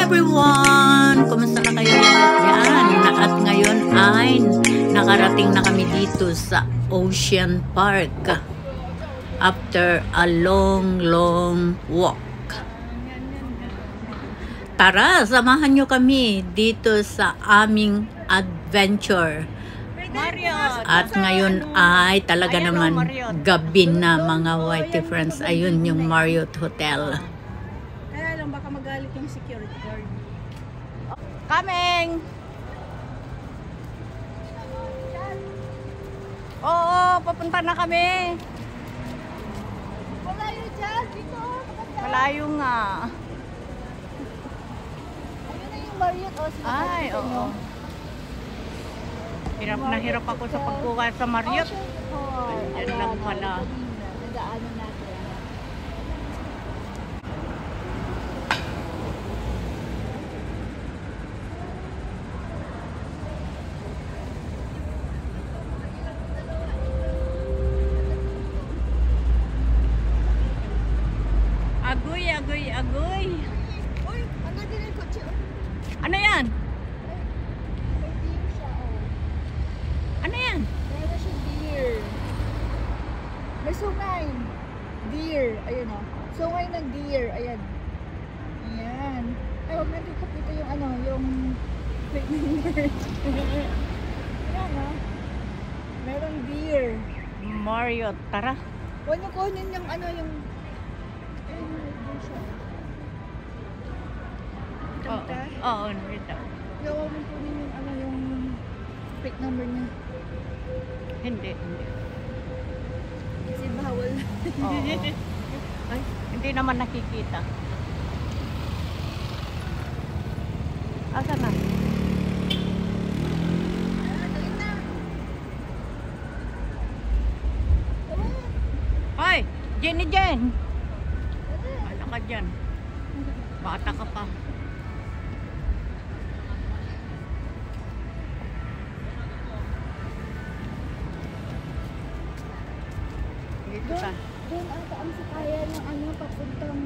everyone! Kumusta na kayo lahat dyan? At ngayon ay nakarating na kami dito sa Ocean Park after a long walk. Tara, samahan nyo kami dito sa aming adventure. At ngayon ay talaga naman gabi na mga Whitey friends. Ayun yung Marriott Hotel. Kaya lang baka magalit yung security guard. Coming! Oo, papunta na kami. Malayo dyan, dito. Malayo nga. Ayun na yung Marriott. Ay, oo. Hirap na hirap ako sa pagkuha sa Marriott. Yan lang pala. Nagaanan natin. Agoy. Uy, ano din yung kotse? Ano yan? May deer siya, oh. Ano yan? Meron siyang deer. May sungay. Deer. Ayun, oh. Sungay ng deer. Ayan. Ayan. Ay, huwag natin kapito yung ano, yung plate number. Ayan, oh. Merong deer. Marriott, tara. Huwag niyo kunin yung ano, yung Oo, nito. Gawa mo kunin yung ano, yung plate number niya. Hindi. Kasi bawal. Oo. Ay, hindi naman nakikita. Asa na? Hoy! Jen! Ano ka dyan? Bata ka pa. Dito ka. Doon ata ang sakaya ng ano, papuntang...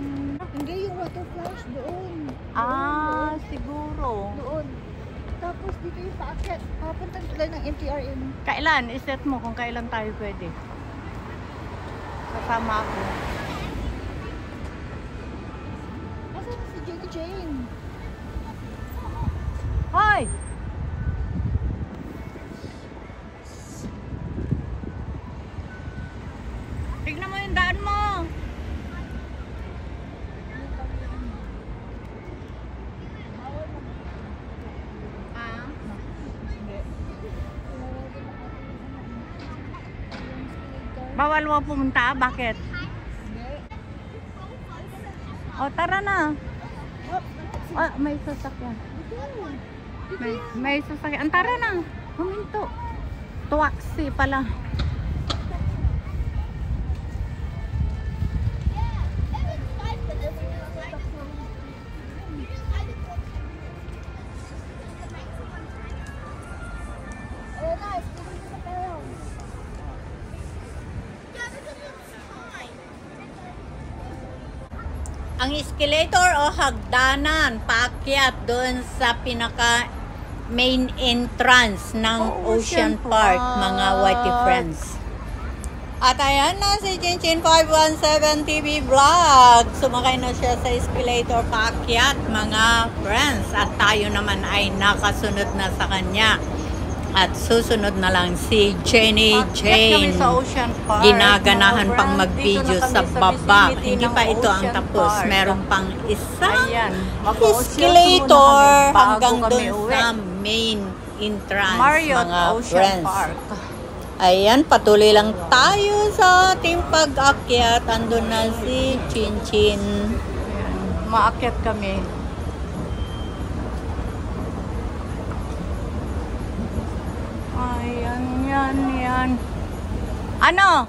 Hindi, yung water flash doon. Ah, siguro. Doon. Tapos dito yung paakyat. Papuntang sila ng MTRM. Kailan? Iset mo kung kailan tayo pwede. Kasama ako. Nasaan na si Jenny Jane? Hoy! Tignan mo yung daan mo. Ah? Bawal mo pumunta? Bakit? O, tara na. Oh, may sasakyan. May sasakyan. Tara na. Huminto. Tuwaksi pala. Ang escalator o hagdanan, paakyat doon sa pinaka main entrance ng Ocean Park, mga Whitey friends. At ayan na si Chinchin 517 TV Vlog. Sumakay na siya sa escalator paakyat, mga friends. At tayo naman ay nakasunod na sa kanya. At susunod na lang si Jenny Jane. Ginaganahan pang mag-video sa baba. Hindi pa ito ang tapos. Meron pang isang escalator hanggang doon sa main entrance, mga friends. Ayan, patuloy lang tayo sa ating pag-akyat. Andun na si Chinchin. Maakyat kami. Yan. Ano?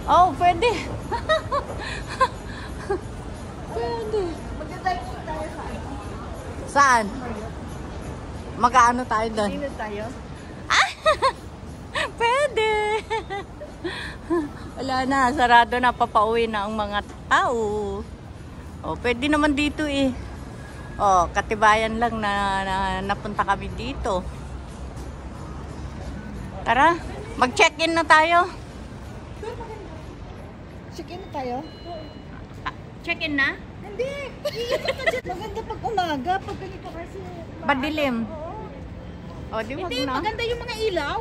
Oh, pwede. Pwede. Magdadrive tayo Saan? Mag-ano tayo doon? Sino tayo? Pwede. Wala na, sarado na, papauwi na ang mga tao. O, pwede naman dito eh. O, katibayan lang na napunta kami dito. Tara, mag-check-in na tayo. Check-in na tayo? Check-in na? Hindi. Maganda pag umaga, pag ganito kasi. Madilim. Oo. O, di wag Hindi, na. maganda yung mga ilaw.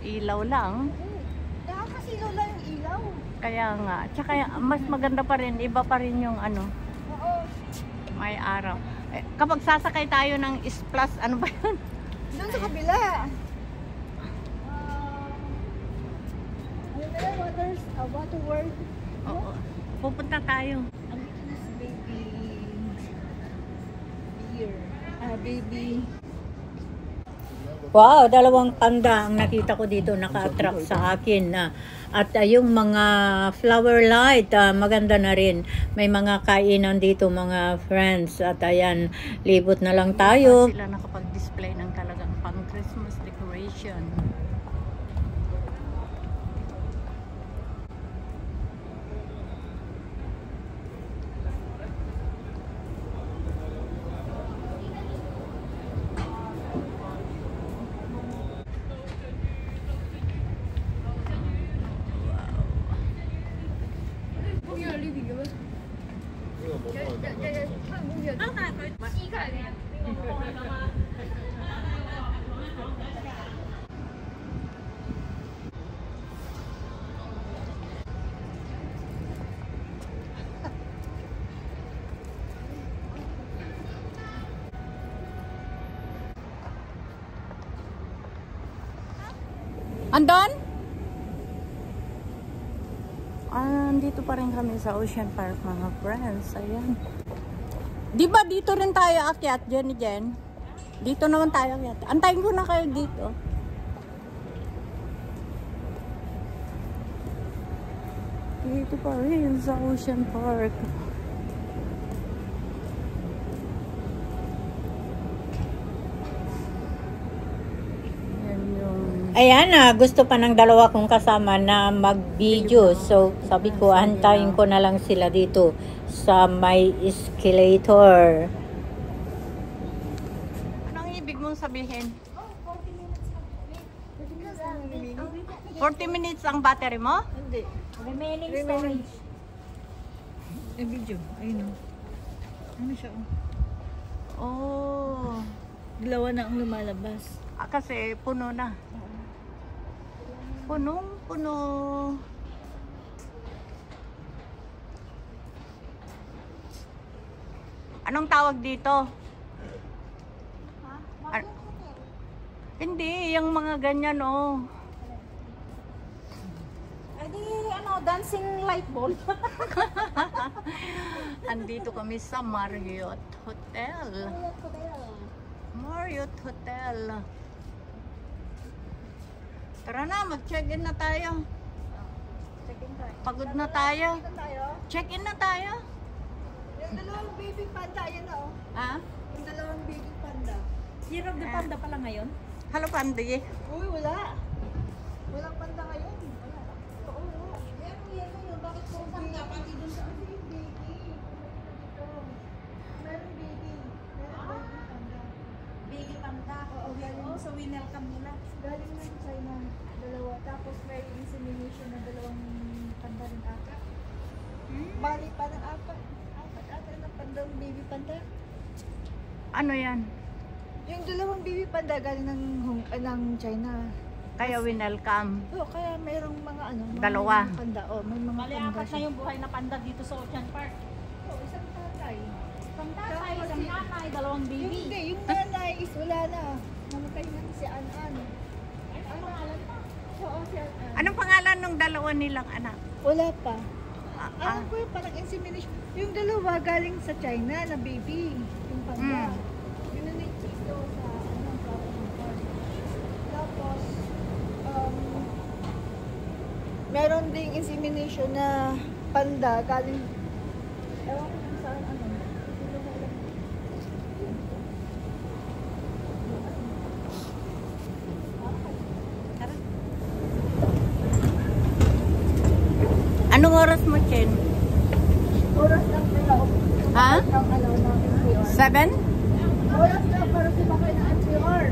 Ilaw lang. Nakakasilaw lang yung ilaw. Kaya nga. Tsaka mas maganda pa rin. Iba pa rin yung ano, Oo. may araw. Eh, kapag sasakay tayo ng S-Plus, ano ba yun? Doon sa kabila. Ano na, water world. Oo. Pupunta tayo. Andito na si baby. Beer. Baby. Wow, dalawang panda ang nakita ko dito naka-attract sa akin na. At yung mga flower light, maganda na rin. May mga kainan dito mga friends. At ayan, libot na lang tayo. Sila nakapag-display ng talagang pang Christmas decoration. Andon? Andito pa rin kami sa Ocean Park mga friends. Ayan. Di ba dito rin tayo akyat, Jenny Jen? Dito naman tayo akyat. Antayin ko na kayo dito. Dito pa rin sa Ocean Park. Ayan na, gusto pa ng dalawa kong kasama na mag-video. So, sabi ko, antayin ko na lang sila dito sa may escalator. Anong ibig mong sabihin? 40 minutes ang battery mo? Hindi. Remaining storage. Video. Ayun o. Ano siya o? Oh. Dalawa na ang lumalabas. Kasi puno na. Punong-puno. Anong tawag dito? Hindi, yung mga ganyan oh. Adi, dancing light bulb. Andito kami sa Marriott Hotel. Marriott Hotel. Tara na, mag-check-in na tayo. Check-in tayo. Pagod na tayo. Check-in tayo. Check-in na tayo. Yung dalawang baby panda, ayan na o. Ha? Yung dalawang baby panda. Year of the Panda pala ngayon? Hello, Pandi. Uy, wala. Walang panda ngayon. Wala. Oo. Yan. Bakit po panda? Pati dun sa baby. Dito. Meron baby. Meron baby panda. Baby Panda. Oo, galing. So we welcome nila. Galing ng China. Dalawa. Tapos may insemination na dalawang panda rin ata. Bali pa ng apat. Apat ata ng pandang baby panda. Ano yan? Yung dalawang baby panda galing ng China. Kaya winelcome. Oo, kaya mayroong mga mga Dalawa. panda. Oh, may mga Bali, panda apat na siya. yung buhay na panda dito sa Ocean Park. Oo, isang tatay. Isang tatay, isang nanay, dalawang Yung baby. hindi, yung nanay is wala na. Namatay na si An-An. Ay, ano pangalan pa? Oo, si An-An. Anong pangalan ng dalawa nilang anak? Wala pa. Ah, Alam ko yung parang insemination. Yung dalawa galing sa China na baby. Yung panda. Yun na nag-check daw sa Flower. Tapos, meron ding insemination na panda galing, ewan ko kung saan ano. Anong oras mo, Chen? Oras lang nila. Ha? Ang alaw ng NCR. 7? Oras lang para sumakay ng NCR.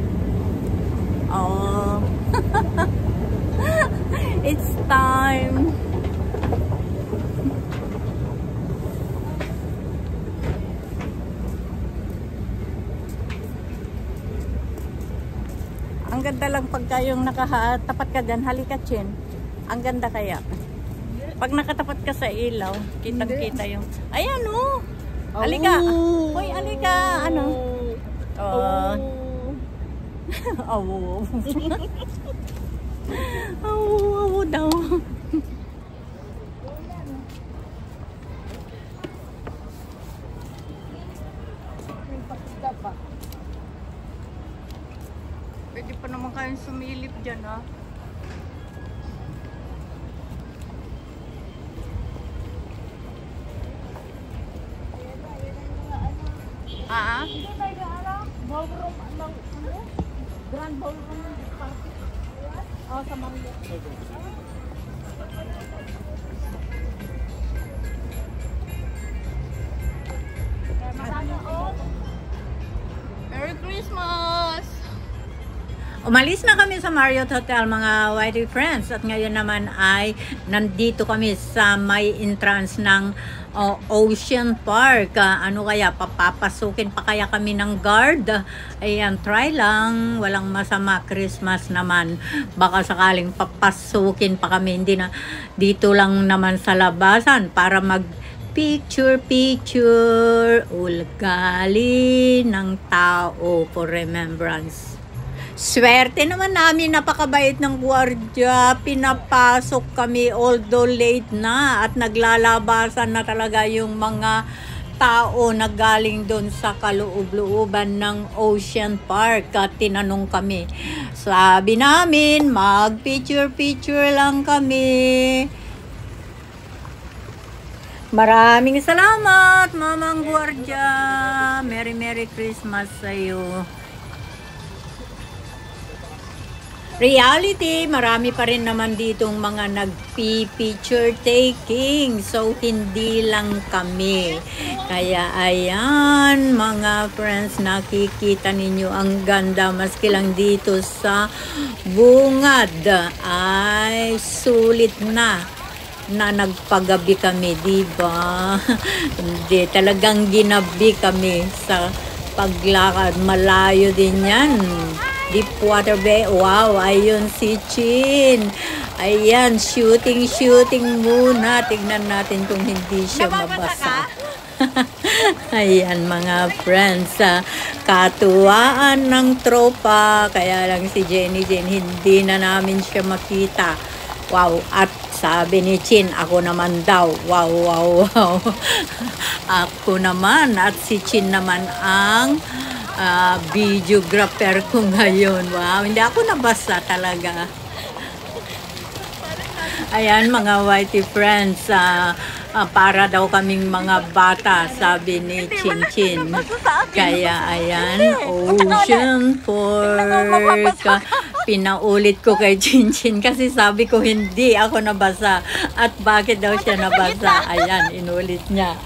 Oh. It's time. Ang ganda lang pagka yung nakatapat ka dyan. Halika, Chen. Ang ganda kaya. Pag nakatapat ka sa ilaw, kitang-kita yung... Ayan, oh! Halika! Hoy, halika! Ano? Oh. Awo. Awo daw. May pakita pa. Pwede pa naman kayong sumilip dyan, ha? Ah? Hindi tayo na alam. Ballroom, ano? Grand ballroom party. Oh, sa Marriott. Kaya marami, oh. Merry Christmas! Umalis na kami sa Marriott Hotel, mga Whitey Friends. At ngayon naman ay nandito kami sa may entrance ng Ocean Park. Ano kaya, papapasukin pa kaya kami ng guard? Ayan, try lang. Walang masama, Christmas naman. Baka sakaling papasukin pa kami. Hindi na, dito lang naman sa labasan para mag picture ugali ng tao for remembrance. Swerte naman namin, napakabait ng gwardiya. Pinapasok kami although late na at naglalabasan na talaga yung mga tao na galing doon sa kaloob-looban ng Ocean Park. At tinanong kami, sabi namin mag picture lang kami. Maraming salamat, Mamang Gwardiya. Merry Christmas sa'yo. Reality, marami pa rin naman ditong mga nagpi-picture taking. So, hindi lang kami. Kaya, ayan, mga friends, nakikita ninyo ang ganda. Maski lang dito sa bungad ay sulit na nagpagabi kami, diba? Hindi, talagang ginabi kami sa paglakad. Malayo din yan. Deepwater Bay. Wow, ayun si Chin. Ayan, shooting muna. Tignan natin kung hindi siya mabasa. Ayan, mga friends. Katuwaan ng tropa. Kaya lang si Jenny hindi na namin siya makita. Wow, at sabi ni Chin, ako naman daw. Wow. Ako naman at si Chin naman ang videographer ko ngayon. Wow, hindi ako nabasa talaga. Ayan, mga Whitey Friends, para daw kaming mga bata, sabi ni Chin. Kaya, ayan, Ocean Park. Pinaulit ko kay Chin kasi sabi ko hindi ako nabasa. At bakit daw siya nabasa? Ayan, inulit niya.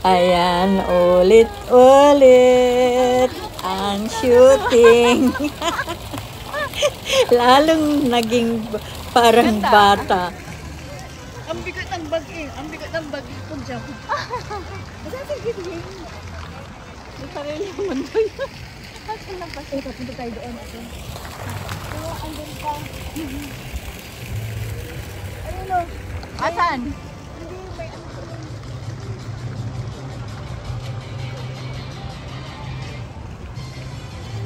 Ayan, ulit ang shooting. Lalong naging parang bata. Ang bigat ng bag eh. Ang bigat ng bag eh. Kung dyan. Masasang gitin. May sarili yung mundo yun. Asan na ba? Eh, papunta tayo doon. Oo, andun pa. Ayun o. Asan? Hindi, may ano ko lang.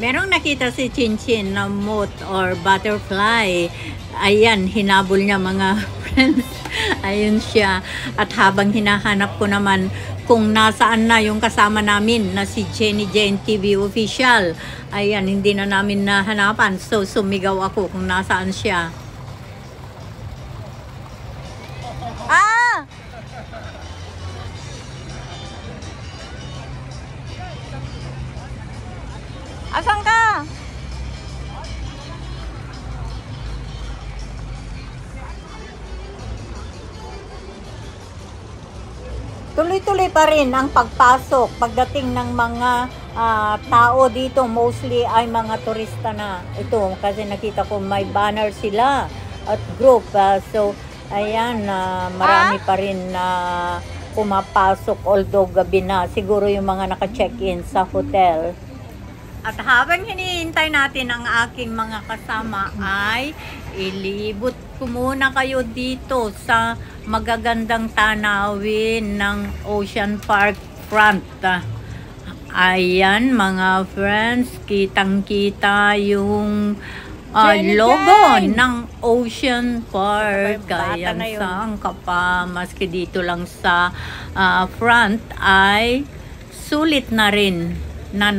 Merong nakita si Chin na moth or butterfly. Ayan, hinabol niya, mga friends. Ayun siya. At habang hinahanap ko naman kung nasaan na yung kasama namin na si Jenny Jane TV official. Ayan, hindi na namin nahanapan. So, sumigaw ako kung nasaan siya. Ah! Asan ka? tuloy-tuloy pa rin ang pagpasok. Pagdating ng mga tao dito, mostly ay mga turista na. Ito, kasi nakita ko may banner sila at group. So, ayan, marami pa rin na pumapasok, although gabi na. Siguro yung mga naka-check-in sa hotel. At habang hinihintay natin ang aking mga kasama ay ilibot ko muna kayo dito sa magagandang tanawin ng Ocean Park front. Ayan mga friends, kitang-kita yung logo ng Ocean Park. Ayan, saan ka pa, maski dito lang sa front ay sulit na rin na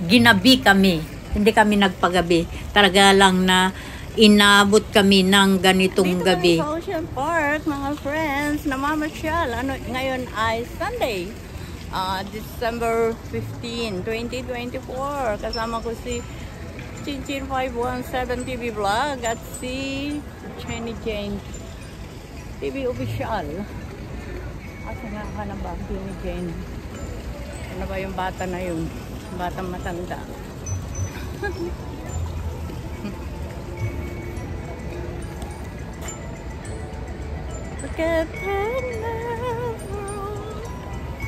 ginabi kami. Hindi kami nagpagabi. Talaga lang na inabot kami ng ganitong Dito gabi. kami sa Ocean Park, mga friends, namamasyal. Ngayon ay Sunday, December 15, 2024. Kasama ko si Chinchin 517 TV Vlog at si Jenny Jane TV Official. Asa nga ka na ba, Jenny Jane? Ano ba yung bata na yun? Batang matanda.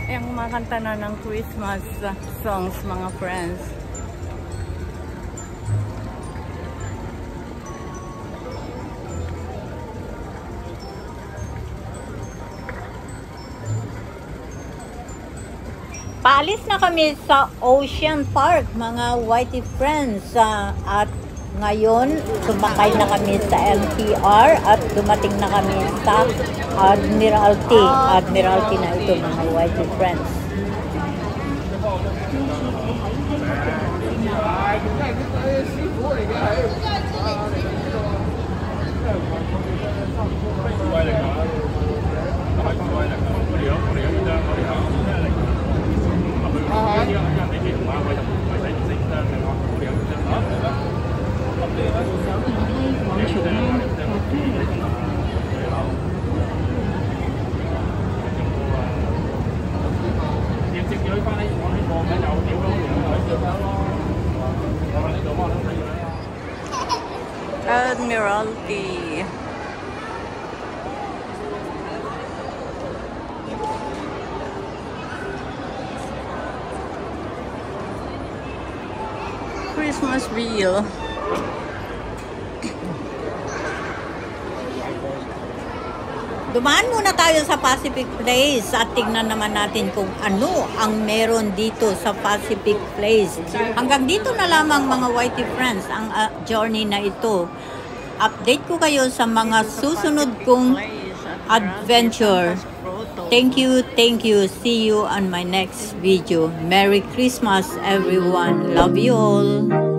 Yung kumakanta na ng Christmas songs, mga friends. Paalis na kami sa Ocean Park, mga whitey friends. At ngayon, sumakay na kami sa MTR at dumating na kami sa Admiralty. Admiralty na ito, mga whitey friends. Admiralty. Christmas wheel. Dumaan muna tayo sa Pacific Place at tignan naman natin kung ano ang meron dito sa Pacific Place. Hanggang dito na lamang mga whitey friends ang journey na ito. Update ko kayo sa mga susunod kong adventure. Thank you. See you on my next video. Merry Christmas everyone. Love you all.